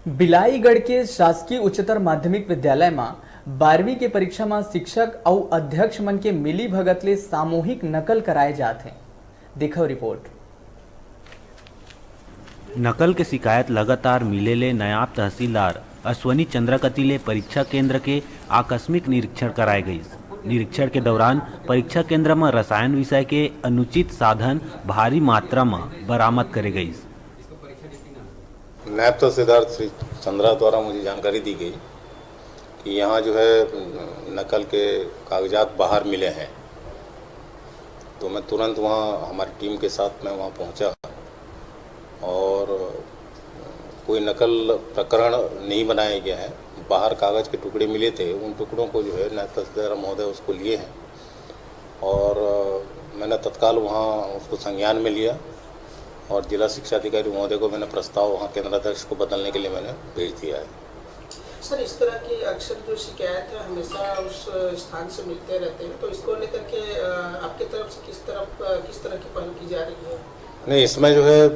बिलाईगढ़ के शासकीय उच्चतर माध्यमिक विद्यालय में 12वीं के परीक्षा में शिक्षक और अध्यक्ष मन के मिली भगत ले सामूहिक नकल कराए जाते हैं। देखो रिपोर्ट। नकल के शिकायत लगातार मिले ले नायब तहसीलदार अश्वनी चंद्रकती ले परीक्षा केंद्र के आकस्मिक निरीक्षण कराए गई। निरीक्षण के दौरान परीक्षा केंद्र में रसायन विषय के अनुचित साधन भारी मात्रा में बरामद करे गई। नायब तहसीलदार श्री चंद्रा द्वारा मुझे जानकारी दी गई कि यहाँ जो है नकल के कागजात बाहर मिले हैं, तो मैं तुरंत वहाँ हमारी टीम के साथ मैं वहाँ पहुँचा और कोई नकल प्रकरण नहीं बनाया गया है। बाहर कागज़ के टुकड़े मिले थे, उन टुकड़ों को जो है नायब तहसीलदार महोदय उसको लिए हैं और मैंने तत्काल वहाँ उसको संज्ञान में लिया और जिला शिक्षा अधिकारी महोदय को मैंने प्रस्ताव वहाँ केंद्राध्यक्ष को बदलने के लिए मैंने भेज दिया है। सर, इस तरह की अक्सर जो शिकायत है हमेशा उस स्थान से मिलते रहते हैं, तो इसको लेकर के आपकी तरफ से किस तरह की पहल की जा रही है? नहीं, इसमें जो है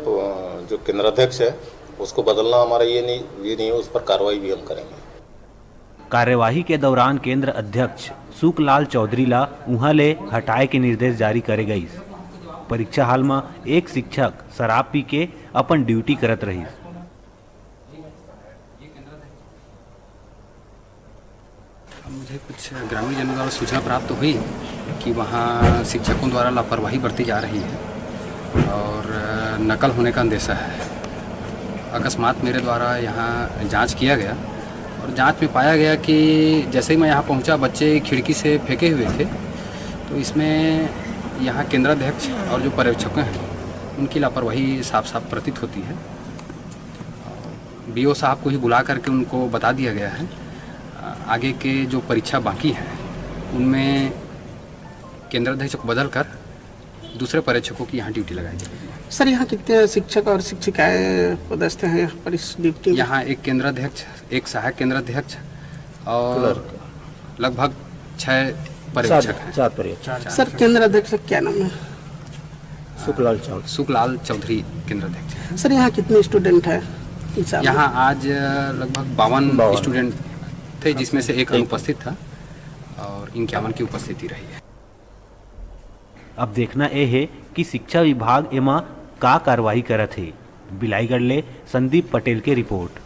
जो केंद्राध्यक्ष है उसको बदलना हमारा ये नहीं है, उस पर कार्रवाई भी हम करेंगे। कार्यवाही के दौरान केंद्र अध्यक्ष सुखलाल चौधरी ला उहाँ ले हटाए के निर्देश जारी करे गई। परीक्षा हाल में एक शिक्षक शराब पी के अपन ड्यूटी करत रही। मुझे कुछ ग्रामीण जनों द्वारा सूचना प्राप्त हुई कि वहाँ शिक्षकों द्वारा लापरवाही बरती जा रही है और नकल होने का अंदेशा है। अकस्मात मेरे द्वारा यहाँ जांच किया गया और जांच में पाया गया कि जैसे ही मैं यहाँ पहुँचा बच्चे खिड़की से फेंके हुए थे, तो इसमें यहाँ केंद्राध्यक्ष और जो पर्यवेक्षक हैं उनकी लापरवाही साफ साफ प्रतीत होती है। बीओ साहब को ही बुला करके उनको बता दिया गया है आगे के जो परीक्षा बाकी हैं उनमें केंद्राध्यक्ष को बदल कर दूसरे पर्यवेक्षकों की यहाँ ड्यूटी लगाई जाएगी। सर, यहाँ कितने शिक्षक और शिक्षिकाएं पदस्थ हैं यहाँ पर इस ड्यूटी में? यहाँ एक केंद्राध्यक्ष, एक सहायक केंद्राध्यक्ष और लगभग 6 पर्यवेक्षक हैं। सर, केंद्राध्यक्ष क्या नाम है? सुखलाल चौधरी केंद्राध्यक्ष। सर, यहाँ कितने स्टूडेंट हैं? यहाँ आज लगभग 52 स्टूडेंट थे, जिसमें से एक अनुपस्थित था और 51 की उपस्थिति रही है। अब देखना यह है कि शिक्षा विभाग एमा का कार्रवाई करत है। बिलाईगढ़ ले संदीप पटेल के रिपोर्ट।